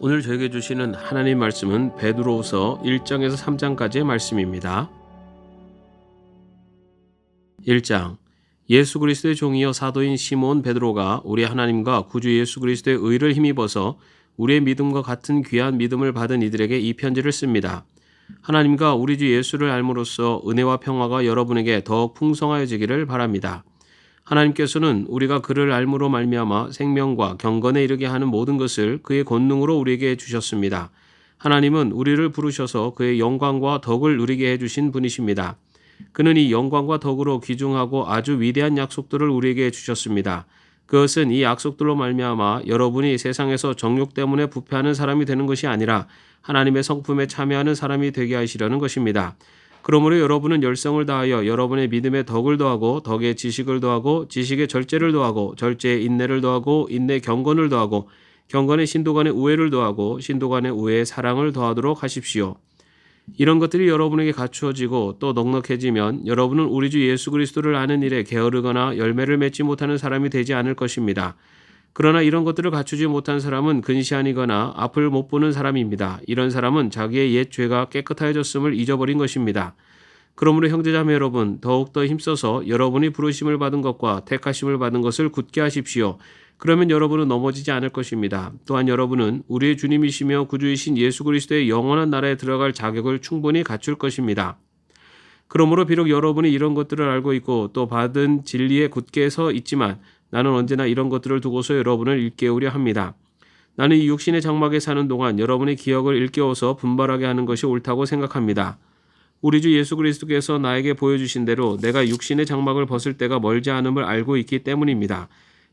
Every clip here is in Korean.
오늘 저에게 주시는 하나님 말씀은 베드로후서 1장에서 3장까지의 말씀입니다. 1장. 예수 그리스도의 종이요 사도인 시몬 베드로가 우리 하나님과 구주 예수 그리스도의 의를 힘입어서 우리의 믿음과 같은 귀한 믿음을 받은 이들에게 이 편지를 씁니다. 하나님과 우리 주 예수를 알므로써 은혜와 평화가 여러분에게 더욱 풍성하여지기를 바랍니다. 하나님께서는 우리가 그를 알므로 말미암아 생명과 경건에 이르게 하는 모든 것을 그의 권능으로 우리에게 주셨습니다. 하나님은 우리를 부르셔서 그의 영광과 덕을 누리게 해주신 분이십니다. 그는 이 영광과 덕으로 귀중하고 아주 위대한 약속들을 우리에게 주셨습니다. 그것은 이 약속들로 말미암아 여러분이 세상에서 정욕 때문에 부패하는 사람이 되는 것이 아니라 하나님의 성품에 참여하는 사람이 되게 하시려는 것입니다. 그러므로 여러분은 열성을 다하여 여러분의 믿음에 덕을 더하고 덕에 지식을 더하고 지식에 절제를 더하고 절제에 인내를 더하고 인내에 경건을 더하고 경건에 신도 간의 우애를 더하고 신도 간의 우애에 사랑을 더하도록 하십시오. 이런 것들이 여러분에게 갖추어지고 또 넉넉해지면 여러분은 우리 주 예수 그리스도를 아는 일에 게으르거나 열매를 맺지 못하는 사람이 되지 않을 것입니다. 그러나 이런 것들을 갖추지 못한 사람은 근시안이거나 앞을 못 보는 사람입니다. 이런 사람은 자기의 옛 죄가 깨끗하여졌음을 잊어버린 것입니다. 그러므로 형제자매 여러분, 더욱더 힘써서 여러분이 부르심을 받은 것과 택하심을 받은 것을 굳게 하십시오. 그러면 여러분은 넘어지지 않을 것입니다. 또한 여러분은 우리의 주님이시며 구주이신 예수 그리스도의 영원한 나라에 들어갈 자격을 충분히 갖출 것입니다. 그러므로 비록 여러분이 이런 것들을 알고 있고 또 받은 진리에 굳게 서 있지만 나는 언제나 이런 것들을 두고서 여러분을 일깨우려 합니다. 나는 이 육신의 장막에 사는 동안 여러분의 기억을 일깨워서 분발하게 하는 것이 옳다고 생각합니다. 우리 주 예수 그리스도께서 나에게 보여주신 대로 내가 육신의 장막을 벗을 때가 멀지 않음을 알고 있기 때문입니다.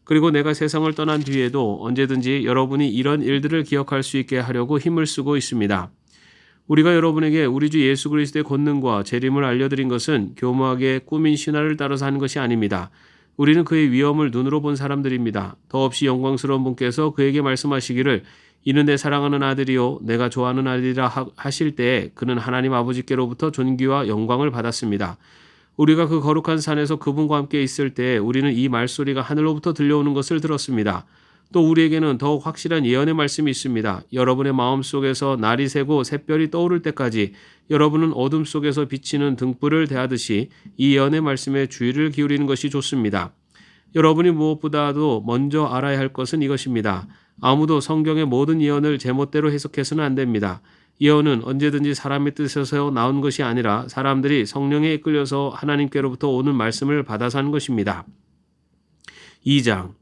그리고 내가 세상을 떠난 뒤에도 언제든지 여러분이 이런 일들을 기억할 수 있게 하려고 힘을 쓰고 있습니다. 우리가 여러분에게 우리 주 예수 그리스도의 권능과 재림을 알려드린 것은 교묘하게 꾸민 신화를 따라서 하는 것이 아닙니다. 우리는 그의 위엄을 눈으로 본 사람들입니다. 더없이 영광스러운 분께서 그에게 말씀하시기를 이는 내 사랑하는 아들이요 내가 좋아하는 아들이라 하실 때에 그는 하나님 아버지께로부터 존귀와 영광을 받았습니다. 우리가 그 거룩한 산에서 그분과 함께 있을 때 우리는 이 말소리가 하늘로부터 들려오는 것을 들었습니다. 또 우리에게는 더욱 확실한 예언의 말씀이 있습니다. 여러분의 마음속에서 날이 새고 샛별이 떠오를 때까지 여러분은 어둠 속에서 비치는 등불을 대하듯이 이 예언의 말씀에 주의를 기울이는 것이 좋습니다. 여러분이 무엇보다도 먼저 알아야 할 것은 이것입니다. 아무도 성경의 모든 예언을 제멋대로 해석해서는 안 됩니다. 예언은 언제든지 사람의 뜻에서 나온 것이 아니라 사람들이 성령에 이끌려서 하나님께로부터 오는 말씀을 받아서 한 것입니다. 2장.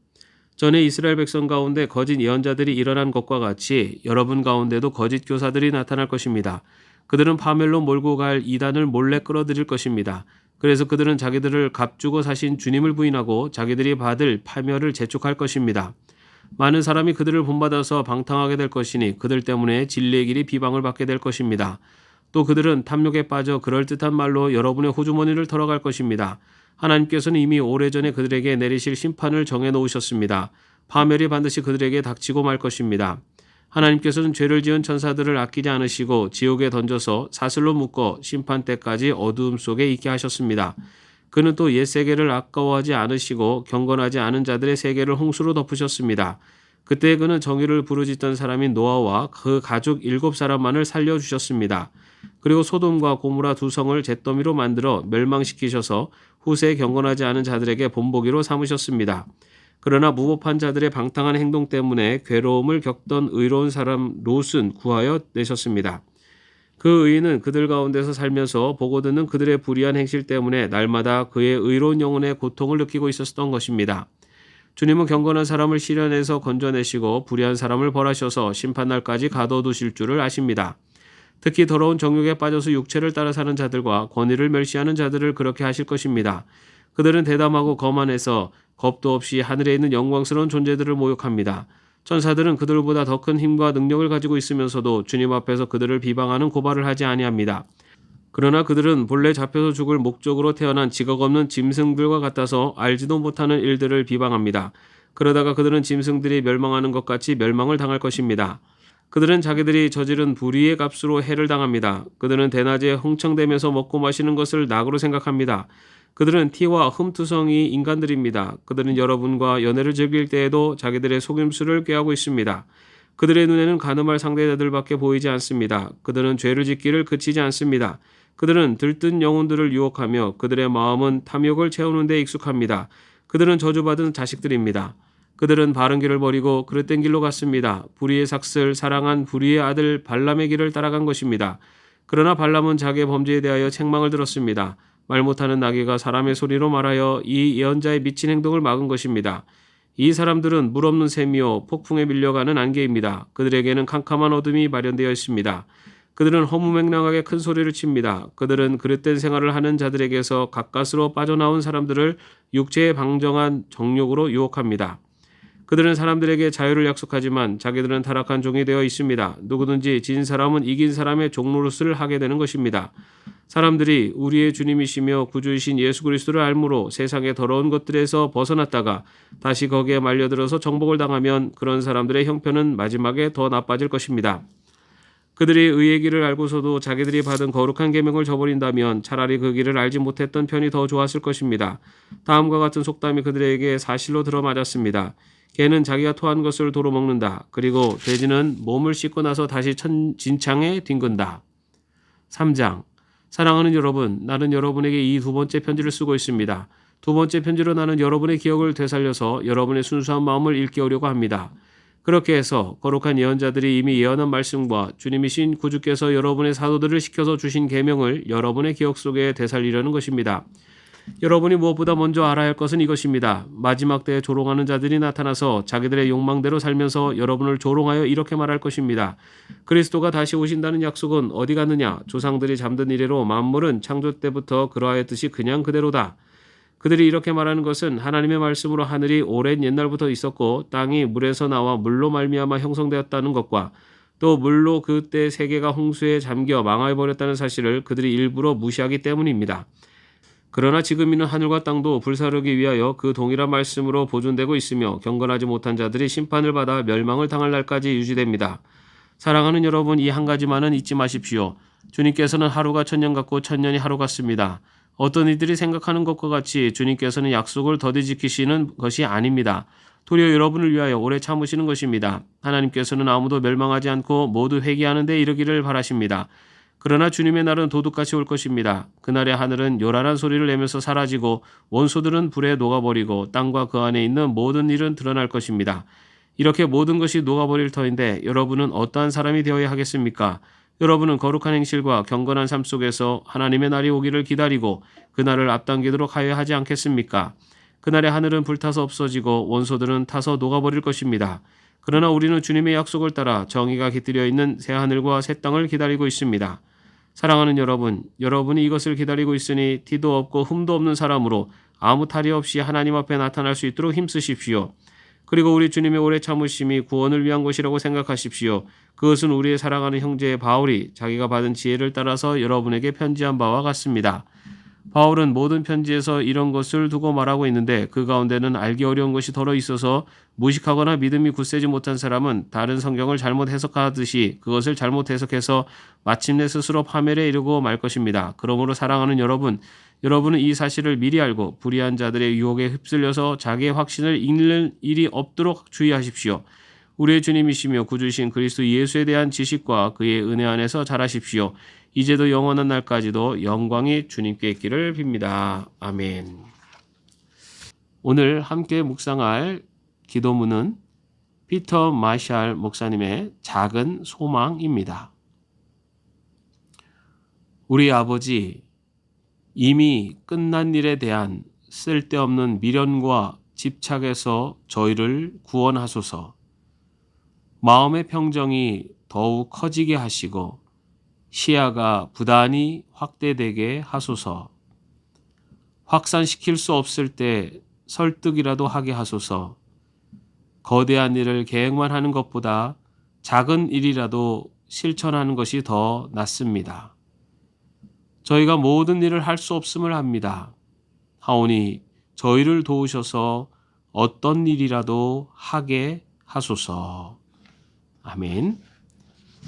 전에 이스라엘 백성 가운데 거짓 예언자들이 일어난 것과 같이 여러분 가운데도 거짓 교사들이 나타날 것입니다. 그들은 파멸로 몰고 갈 이단을 몰래 끌어들일 것입니다. 그래서 그들은 자기들을 값주고 사신 주님을 부인하고 자기들이 받을 파멸을 재촉할 것입니다. 많은 사람이 그들을 본받아서 방탕하게 될 것이니 그들 때문에 진리의 길이 비방을 받게 될 것입니다. 또 그들은 탐욕에 빠져 그럴듯한 말로 여러분의 호주머니를 털어갈 것입니다. 하나님께서는 이미 오래전에 그들에게 내리실 심판을 정해놓으셨습니다. 파멸이 반드시 그들에게 닥치고 말 것입니다. 하나님께서는 죄를 지은 천사들을 아끼지 않으시고 지옥에 던져서 사슬로 묶어 심판 때까지 어두움 속에 있게 하셨습니다. 그는 또 옛 세계를 아까워하지 않으시고 경건하지 않은 자들의 세계를 홍수로 덮으셨습니다. 그때 그는 정의를 부르짖던 사람인 노아와 그 가족 7사람만을 살려주셨습니다. 그리고 소돔과 고무라 2성을 잿더미로 만들어 멸망시키셔서 후세에 경건하지 않은 자들에게 본보기로 삼으셨습니다. 그러나 무법한 자들의 방탕한 행동 때문에 괴로움을 겪던 의로운 사람 롯은 구하여 내셨습니다. 그 의인은 그들 가운데서 살면서 보고 듣는 그들의 불의한 행실 때문에 날마다 그의 의로운 영혼의 고통을 느끼고 있었던 것입니다. 주님은 경건한 사람을 시련에서 건져내시고 불의한 사람을 벌하셔서 심판날까지 가둬두실 줄을 아십니다. 특히 더러운 정욕에 빠져서 육체를 따라 사는 자들과 권위를 멸시하는 자들을 그렇게 하실 것입니다. 그들은 대담하고 거만해서 겁도 없이 하늘에 있는 영광스러운 존재들을 모욕합니다. 천사들은 그들보다 더 큰 힘과 능력을 가지고 있으면서도 주님 앞에서 그들을 비방하는 고발을 하지 아니합니다. 그러나 그들은 본래 잡혀서 죽을 목적으로 태어난 지각 없는 짐승들과 같아서 알지도 못하는 일들을 비방합니다. 그러다가 그들은 짐승들이 멸망하는 것 같이 멸망을 당할 것입니다. 그들은 자기들이 저지른 불의의 값으로 해를 당합니다. 그들은 대낮에 흥청대면서 먹고 마시는 것을 낙으로 생각합니다. 그들은 티와 흠투성이 인간들입니다. 그들은 여러분과 연애를 즐길 때에도 자기들의 속임수를 꾀하고 있습니다. 그들의 눈에는 간음할 상대자들밖에 보이지 않습니다. 그들은 죄를 짓기를 그치지 않습니다. 그들은 들뜬 영혼들을 유혹하며 그들의 마음은 탐욕을 채우는 데 익숙합니다. 그들은 저주받은 자식들입니다. 그들은 바른 길을 버리고 그릇된 길로 갔습니다. 불의의 삭슬 사랑한 불의의 아들 발람의 길을 따라간 것입니다. 그러나 발람은 자기의 범죄에 대하여 책망을 들었습니다. 말 못하는 나귀가 사람의 소리로 말하여 이 예언자의 미친 행동을 막은 것입니다. 이 사람들은 물 없는 샘이요 폭풍에 밀려가는 안개입니다. 그들에게는 캄캄한 어둠이 마련되어 있습니다. 그들은 허무맹랑하게 큰 소리를 칩니다. 그들은 그릇된 생활을 하는 자들에게서 가까스로 빠져나온 사람들을 육체의 방정한 정욕으로 유혹합니다. 그들은 사람들에게 자유를 약속하지만 자기들은 타락한 종이 되어 있습니다. 누구든지 진 사람은 이긴 사람의 종노릇을 하게 되는 것입니다. 사람들이 우리의 주님이시며 구주이신 예수 그리스도를 알므로 세상의 더러운 것들에서 벗어났다가 다시 거기에 말려들어서 정복을 당하면 그런 사람들의 형편은 마지막에 더 나빠질 것입니다. 그들이 의의 길을 알고서도 자기들이 받은 거룩한 계명을 저버린다면 차라리 그 길을 알지 못했던 편이 더 좋았을 것입니다. 다음과 같은 속담이 그들에게 사실로 들어맞았습니다. 개는 자기가 토한 것을 도로 먹는다. 그리고 돼지는 몸을 씻고 나서 다시 진창에 뒹군다. 3장. 사랑하는 여러분, 나는 여러분에게 이 두 번째 편지를 쓰고 있습니다. 두 번째 편지로 나는 여러분의 기억을 되살려서 여러분의 순수한 마음을 일깨우려고 합니다. 그렇게 해서 거룩한 예언자들이 이미 예언한 말씀과 주님이신 구주께서 여러분의 사도들을 시켜서 주신 계명을 여러분의 기억 속에 되살리려는 것입니다. 여러분이 무엇보다 먼저 알아야 할 것은 이것입니다. 마지막 때에 조롱하는 자들이 나타나서 자기들의 욕망대로 살면서 여러분을 조롱하여 이렇게 말할 것입니다. 그리스도가 다시 오신다는 약속은 어디 갔느냐? 조상들이 잠든 이래로 만물은 창조 때부터 그러하였듯이 그냥 그대로다. 그들이 이렇게 말하는 것은 하나님의 말씀으로 하늘이 오랜 옛날부터 있었고 땅이 물에서 나와 물로 말미암아 형성되었다는 것과 또 물로 그때 세계가 홍수에 잠겨 망하여버렸다는 사실을 그들이 일부러 무시하기 때문입니다. 그러나 지금 있는 하늘과 땅도 불사르기 위하여 그 동일한 말씀으로 보존되고 있으며 경건하지 못한 자들이 심판을 받아 멸망을 당할 날까지 유지됩니다. 사랑하는 여러분, 이 한 가지만은 잊지 마십시오. 주님께서는 하루가 천년 같고 천년이 하루 같습니다. 어떤 이들이 생각하는 것과 같이 주님께서는 약속을 더디 지키시는 것이 아닙니다. 도리어 여러분을 위하여 오래 참으시는 것입니다. 하나님께서는 아무도 멸망하지 않고 모두 회개하는 데 이르기를 바라십니다. 그러나 주님의 날은 도둑같이 올 것입니다. 그날의 하늘은 요란한 소리를 내면서 사라지고 원소들은 불에 녹아버리고 땅과 그 안에 있는 모든 일은 드러날 것입니다. 이렇게 모든 것이 녹아버릴 터인데 여러분은 어떠한 사람이 되어야 하겠습니까? 여러분은 거룩한 행실과 경건한 삶 속에서 하나님의 날이 오기를 기다리고 그날을 앞당기도록 하여야 하지 않겠습니까? 그날의 하늘은 불타서 없어지고 원소들은 타서 녹아버릴 것입니다. 그러나 우리는 주님의 약속을 따라 정의가 깃들여 있는 새 하늘과 새 땅을 기다리고 있습니다. 사랑하는 여러분, 여러분이 이것을 기다리고 있으니 티도 없고 흠도 없는 사람으로 아무 탈이 없이 하나님 앞에 나타날 수 있도록 힘쓰십시오. 그리고 우리 주님의 오래 참으심이 구원을 위한 것이라고 생각하십시오. 그것은 우리의 사랑하는 형제 바울이 자기가 받은 지혜를 따라서 여러분에게 편지한 바와 같습니다. 바울은 모든 편지에서 이런 것을 두고 말하고 있는데 그 가운데는 알기 어려운 것이 덜어 있어서 무식하거나 믿음이 굳세지 못한 사람은 다른 성경을 잘못 해석하듯이 그것을 잘못 해석해서 마침내 스스로 파멸에 이르고 말 것입니다. 그러므로 사랑하는 여러분, 여러분은 이 사실을 미리 알고 불의한 자들의 유혹에 휩쓸려서 자기의 확신을 잃는 일이 없도록 주의하십시오. 우리의 주님이시며 구주신 그리스도 예수에 대한 지식과 그의 은혜 안에서 자라십시오. 이제도 영원한 날까지도 영광이 주님께 있기를 빕니다. 아멘. 오늘 함께 묵상할 기도문은 피터 마샬 목사님의 작은 소망입니다. 우리 아버지, 이미 끝난 일에 대한 쓸데없는 미련과 집착에서 저희를 구원하소서. 마음의 평정이 더욱 커지게 하시고 시야가 부단히 확대되게 하소서. 확산시킬 수 없을 때 설득이라도 하게 하소서. 거대한 일을 계획만 하는 것보다 작은 일이라도 실천하는 것이 더 낫습니다. 저희가 모든 일을 할 수 없음을 합니다. 하오니 저희를 도우셔서 어떤 일이라도 하게 하소서. 아멘.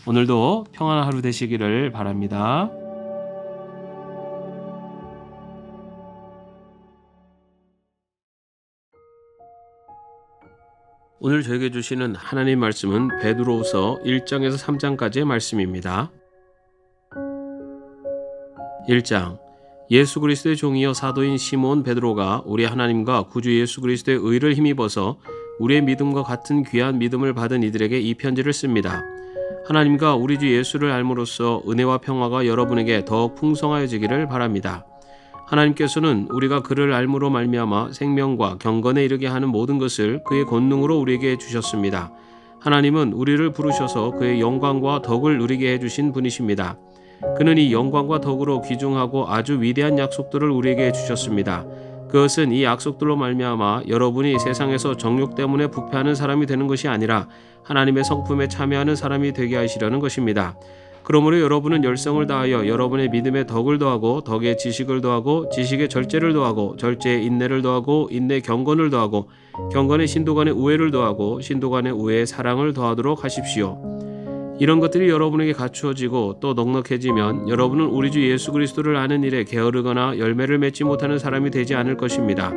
오늘도 평안한 하루 되시기를 바랍니다. 오늘 저에게 주시는 하나님 말씀은 베드로후서 1장에서 3장까지의 말씀입니다. 1장. 예수 그리스도의 종이요 사도인 시몬 베드로가 우리 하나님과 구주 예수 그리스도의 의를 힘입어서 우리의 믿음과 같은 귀한 믿음을 받은 이들에게 이 편지를 씁니다. 하나님과 우리 주 예수를 알므로써 은혜와 평화가 여러분에게 더욱 풍성하여지기를 바랍니다. 하나님께서는 우리가 그를 알므로 말미암아 생명과 경건에 이르게 하는 모든 것을 그의 권능으로 우리에게 주셨습니다. 하나님은 우리를 부르셔서 그의 영광과 덕을 누리게 해주신 분이십니다. 그는 이 영광과 덕으로 귀중하고 아주 위대한 약속들을 우리에게 주셨습니다. 그것은 이 약속들로 말미암아 여러분이 세상에서 정욕 때문에 부패하는 사람이 되는 것이 아니라 하나님의 성품에 참여하는 사람이 되게 하시려는 것입니다. 그러므로 여러분은 열성을 다하여 여러분의 믿음에 덕을 더하고 덕에 지식을 더하고 지식에 절제를 더하고 절제에 인내를 더하고 인내에 경건을 더하고 경건에 신도 간의 우애를 더하고 신도 간의 우애에 사랑을 더하도록 하십시오. 이런 것들이 여러분에게 갖추어지고 또 넉넉해지면 여러분은 우리 주 예수 그리스도를 아는 일에 게으르거나 열매를 맺지 못하는 사람이 되지 않을 것입니다.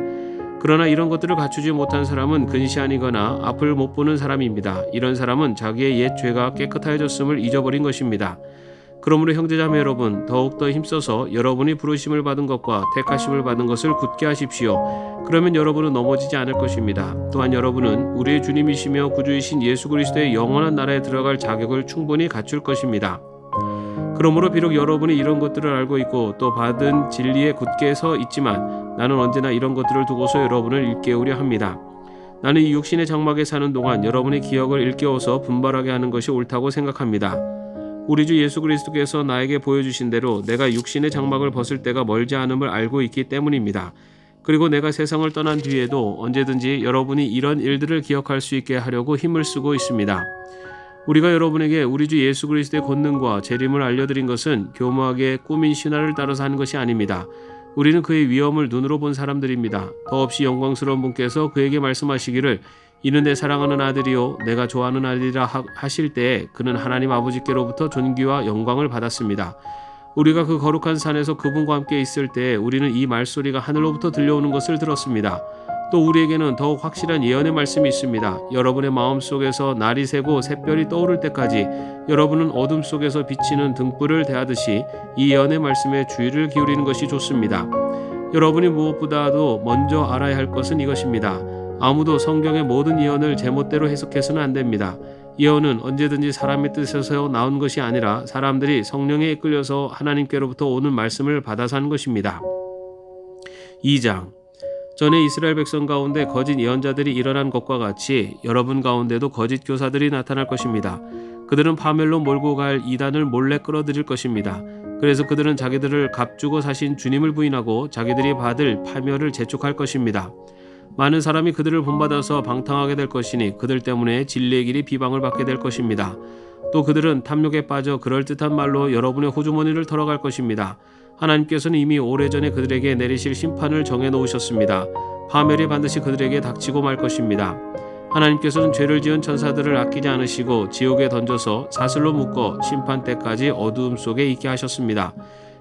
그러나 이런 것들을 갖추지 못한 사람은 근시안이거나 앞을 못 보는 사람입니다. 이런 사람은 자기의 옛 죄가 깨끗하여졌음을 잊어버린 것입니다. 그러므로 형제자매 여러분, 더욱더 힘써서 여러분이 부르심을 받은 것과 택하심을 받은 것을 굳게 하십시오. 그러면 여러분은 넘어지지 않을 것입니다. 또한 여러분은 우리의 주님이시며 구주이신 예수 그리스도의 영원한 나라에 들어갈 자격을 충분히 갖출 것입니다. 그러므로 비록 여러분이 이런 것들을 알고 있고 또 받은 진리에 굳게 서 있지만 나는 언제나 이런 것들을 두고서 여러분을 일깨우려 합니다. 나는 이 육신의 장막에 사는 동안 여러분의 기억을 일깨워서 분발하게 하는 것이 옳다고 생각합니다. 우리 주 예수 그리스도께서 나에게 보여주신 대로 내가 육신의 장막을 벗을 때가 멀지 않음을 알고 있기 때문입니다. 그리고 내가 세상을 떠난 뒤에도 언제든지 여러분이 이런 일들을 기억할 수 있게 하려고 힘을 쓰고 있습니다. 우리가 여러분에게 우리 주 예수 그리스도의 권능과 재림을 알려드린 것은 교묘하게 꾸민 신화를 따라서 하는 것이 아닙니다. 우리는 그의 위엄을 눈으로 본 사람들입니다. 더없이 영광스러운 분께서 그에게 말씀하시기를 이는 내 사랑하는 아들이요 내가 좋아하는 아들이라 하실 때에 그는 하나님 아버지께로부터 존귀와 영광을 받았습니다. 우리가 그 거룩한 산에서 그분과 함께 있을 때 우리는 이 말소리가 하늘로부터 들려오는 것을 들었습니다. 또 우리에게는 더욱 확실한 예언의 말씀이 있습니다. 여러분의 마음속에서 날이 새고 샛별이 떠오를 때까지 여러분은 어둠 속에서 비치는 등불을 대하듯이 이 예언의 말씀에 주의를 기울이는 것이 좋습니다. 여러분이 무엇보다도 먼저 알아야 할 것은 이것입니다. 아무도 성경의 모든 예언을 제멋대로 해석해서는 안 됩니다. 예언은 언제든지 사람의 뜻에서 나온 것이 아니라 사람들이 성령에 이끌려서 하나님께로부터 오는 말씀을 받아서 한 것입니다. 2장. 전에 이스라엘 백성 가운데 거짓 예언자들이 일어난 것과 같이 여러분 가운데도 거짓 교사들이 나타날 것입니다. 그들은 파멸로 몰고 갈 이단을 몰래 끌어들일 것입니다. 그래서 그들은 자기들을 값주고 사신 주님을 부인하고 자기들이 받을 파멸을 재촉할 것입니다. 많은 사람이 그들을 본받아서 방탕하게 될 것이니 그들 때문에 진리의 길이 비방을 받게 될 것입니다. 또 그들은 탐욕에 빠져 그럴듯한 말로 여러분의 호주머니를 털어갈 것입니다. 하나님께서는 이미 오래전에 그들에게 내리실 심판을 정해놓으셨습니다. 파멸이 반드시 그들에게 닥치고 말 것입니다. 하나님께서는 죄를 지은 천사들을 아끼지 않으시고 지옥에 던져서 사슬로 묶어 심판 때까지 어두움 속에 있게 하셨습니다.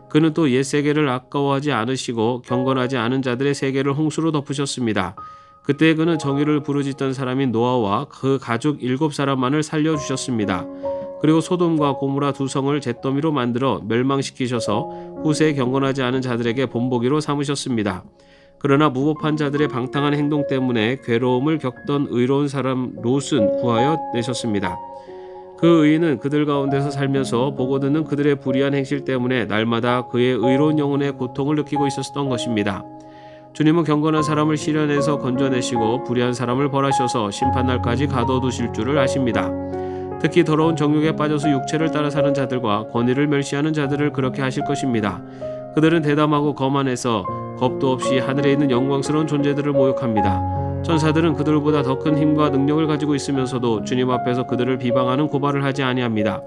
그는 또 옛 세계를 아까워하지 않으시고 경건하지 않은 자들의 세계를 홍수로 덮으셨습니다. 그때 그는 정의를 부르짖던 사람인 노아와 그 가족 7사람만을 살려주셨습니다. 그리고 소돔과 고모라 2성을 잿더미로 만들어 멸망시키셔서 후세에 경건하지 않은 자들에게 본보기로 삼으셨습니다. 그러나 무법한 자들의 방탕한 행동 때문에 괴로움을 겪던 의로운 사람 롯은 구하여 내셨습니다. 그 의인은 그들 가운데서 살면서 보고 듣는 그들의 불의한 행실 때문에 날마다 그의 의로운 영혼의 고통을 느끼고 있었던 것입니다. 주님은 경건한 사람을 시련에서 건져내시고 불의한 사람을 벌하셔서 심판날까지 가둬두실 줄을 아십니다. 특히 더러운 정욕에 빠져서 육체를 따라 사는 자들과 권위를 멸시하는 자들을 그렇게 하실 것입니다. 그들은 대담하고 거만해서 겁도 없이 하늘에 있는 영광스러운 존재들을 모욕합니다. 천사들은 그들보다 더 큰 힘과 능력을 가지고 있으면서도 주님 앞에서 그들을 비방하는 고발을 하지 아니합니다.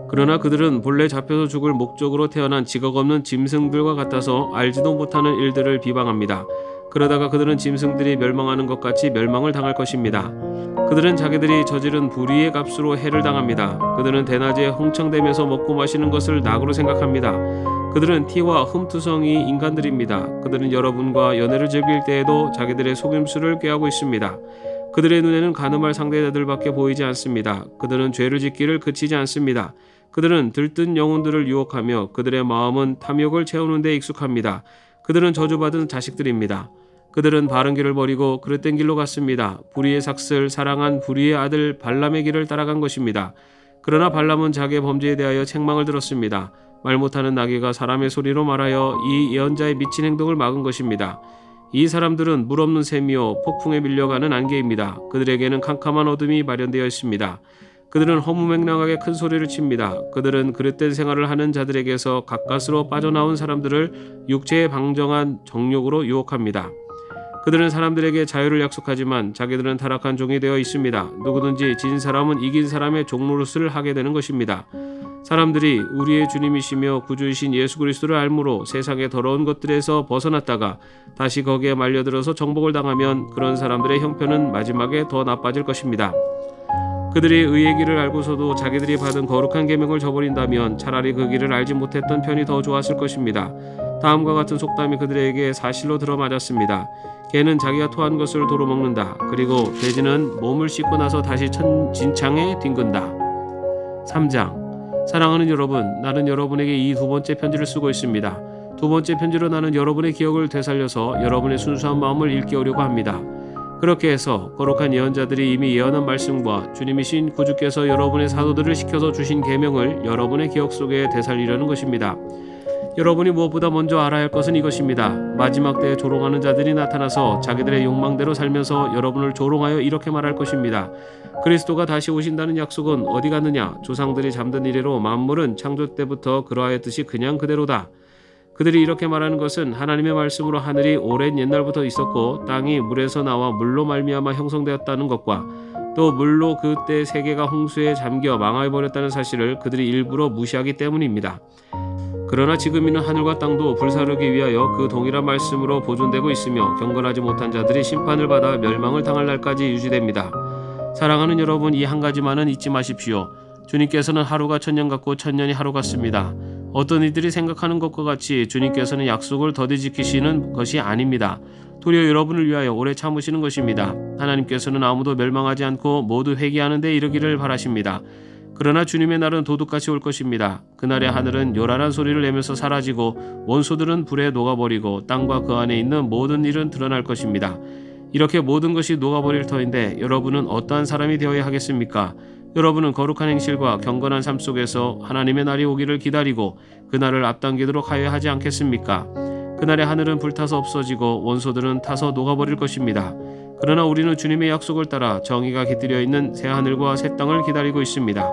그러나 그들은 본래 잡혀서 죽을 목적으로 태어난 지각 없는 짐승들과 같아서 알지도 못하는 일들을 비방합니다. 그러다가 그들은 짐승들이 멸망하는 것 같이 멸망을 당할 것입니다. 그들은 자기들이 저지른 불의의 값으로 해를 당합니다. 그들은 대낮에 흥청대면서 먹고 마시는 것을 낙으로 생각합니다. 그들은 티와 흠투성이 인간들입니다. 그들은 여러분과 연애를 즐길 때에도 자기들의 속임수를 꾀하고 있습니다. 그들의 눈에는 간음할 상대자들밖에 보이지 않습니다. 그들은 죄를 짓기를 그치지 않습니다. 그들은 들뜬 영혼들을 유혹하며 그들의 마음은 탐욕을 채우는 데 익숙합니다. 그들은 저주받은 자식들입니다. 그들은 바른 길을 버리고 그릇된 길로 갔습니다. 불의의 삭슬 사랑한 불의의 아들 발람의 길을 따라간 것입니다. 그러나 발람은 자기의 범죄에 대하여 책망을 들었습니다. 말 못하는 나귀가 사람의 소리로 말하여 이 예언자의 미친 행동을 막은 것입니다. 이 사람들은 물 없는 샘이요 폭풍에 밀려가는 안개입니다. 그들에게는 캄캄한 어둠이 마련되어 있습니다. 그들은 허무맹랑하게 큰 소리를 칩니다. 그들은 그릇된 생활을 하는 자들에게서 가까스로 빠져나온 사람들을 육체의 방정한 정욕으로 유혹합니다. 그들은 사람들에게 자유를 약속하지만 자기들은 타락한 종이 되어 있습니다. 누구든지 진 사람은 이긴 사람의 종노릇을 하게 되는 것입니다. 사람들이 우리의 주님이시며 구주이신 예수 그리스도를 알므로 세상의 더러운 것들에서 벗어났다가 다시 거기에 말려들어서 정복을 당하면 그런 사람들의 형편은 마지막에 더 나빠질 것입니다. 그들이 의의 길을 알고서도 자기들이 받은 거룩한 계명을 저버린다면 차라리 그 길을 알지 못했던 편이 더 좋았을 것입니다. 다음과 같은 속담이 그들에게 사실로 들어맞았습니다. 개는 자기가 토한 것을 도로 먹는다. 그리고 돼지는 몸을 씻고 나서 다시 진창에 뒹군다. 3장. 사랑하는 여러분, 나는 여러분에게 이 두 번째 편지를 쓰고 있습니다. 두 번째 편지로 나는 여러분의 기억을 되살려서 여러분의 순수한 마음을 일깨우려고 합니다. 그렇게 해서 거룩한 예언자들이 이미 예언한 말씀과 주님이신 구주께서 여러분의 사도들을 시켜서 주신 계명을 여러분의 기억 속에 되살리려는 것입니다. 여러분이 무엇보다 먼저 알아야 할 것은 이것입니다. 마지막 때에 조롱하는 자들이 나타나서 자기들의 욕망대로 살면서 여러분을 조롱하여 이렇게 말할 것입니다. 그리스도가 다시 오신다는 약속은 어디 갔느냐? 조상들이 잠든 이래로 만물은 창조 때부터 그러하였듯이 그냥 그대로다. 그들이 이렇게 말하는 것은 하나님의 말씀으로 하늘이 오랜 옛날부터 있었고 땅이 물에서 나와 물로 말미암아 형성되었다는 것과 또 물로 그때 세계가 홍수에 잠겨 망하여버렸다는 사실을 그들이 일부러 무시하기 때문입니다. 그러나 지금 있는 하늘과 땅도 불사르기 위하여 그 동일한 말씀으로 보존되고 있으며 경건하지 못한 자들이 심판을 받아 멸망을 당할 날까지 유지됩니다. 사랑하는 여러분, 이 한 가지만은 잊지 마십시오. 주님께서는 하루가 천년 같고 천년이 하루 같습니다. 어떤 이들이 생각하는 것과 같이 주님께서는 약속을 더디 지키시는 것이 아닙니다. 도리어 여러분을 위하여 오래 참으시는 것입니다. 하나님께서는 아무도 멸망하지 않고 모두 회개하는 데 이르기를 바라십니다. 그러나 주님의 날은 도둑같이 올 것입니다. 그날에 하늘은 요란한 소리를 내면서 사라지고 원소들은 불에 녹아버리고 땅과 그 안에 있는 모든 일은 드러날 것입니다. 이렇게 모든 것이 녹아버릴 터인데 여러분은 어떠한 사람이 되어야 하겠습니까? 여러분은 거룩한 행실과 경건한 삶 속에서 하나님의 날이 오기를 기다리고 그날을 앞당기도록 하여야 하지 않겠습니까? 그날에 하늘은 불타서 없어지고 원소들은 타서 녹아버릴 것입니다. 그러나 우리는 주님의 약속을 따라 정의가 깃들여 있는 새 하늘과 새 땅을 기다리고 있습니다.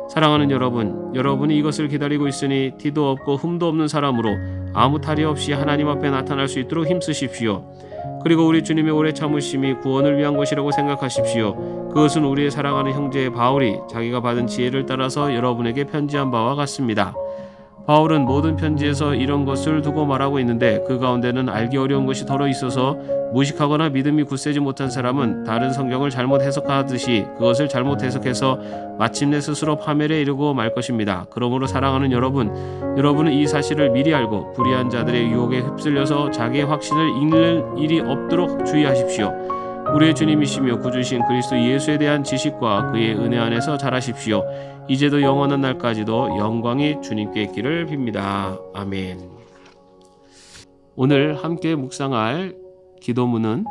사랑하는 여러분, 여러분이 이것을 기다리고 있으니 티도 없고 흠도 없는 사람으로 아무 탈이 없이 하나님 앞에 나타날 수 있도록 힘쓰십시오. 그리고 우리 주님의 오래 참으심이 구원을 위한 것이라고 생각하십시오. 그것은 우리의 사랑하는 형제 바울이 자기가 받은 지혜를 따라서 여러분에게 편지한 바와 같습니다. 바울은 모든 편지에서 이런 것을 두고 말하고 있는데 그 가운데는 알기 어려운 것이 덜어 있어서 무식하거나 믿음이 굳세지 못한 사람은 다른 성경을 잘못 해석하듯이 그것을 잘못 해석해서 마침내 스스로 파멸에 이르고 말 것입니다. 그러므로 사랑하는 여러분은 이 사실을 미리 알고 불의한 자들의 유혹에 휩쓸려서 자기의 확신을 잃는 일이 없도록 주의하십시오. 우리의 주님이시며 구주신 그리스도 예수에 대한 지식과 그의 은혜 안에서 자라십시오. 이제도 영원한 날까지도 영광이 주님께 있기를 빕니다. 아멘. 오늘 함께 묵상할 기도문은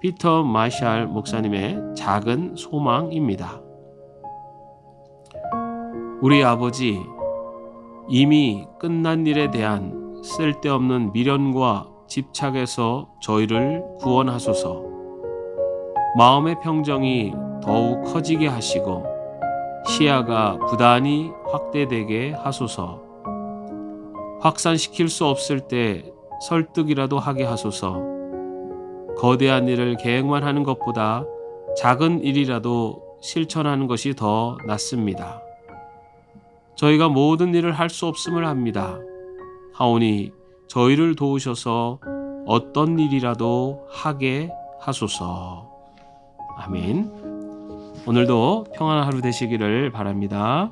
피터 마샬 목사님의 작은 소망입니다. 우리 아버지, 이미 끝난 일에 대한 쓸데없는 미련과 집착에서 저희를 구원하소서. 마음의 평정이 더욱 커지게 하시고 시야가 부단히 확대되게 하소서. 확산시킬 수 없을 때 설득이라도 하게 하소서. 거대한 일을 계획만 하는 것보다 작은 일이라도 실천하는 것이 더 낫습니다. 저희가 모든 일을 할 수 없음을 압니다. 하오니 저희를 도우셔서 어떤 일이라도 하게 하소서. 아멘. 오늘도 평안한 하루 되시기를 바랍니다.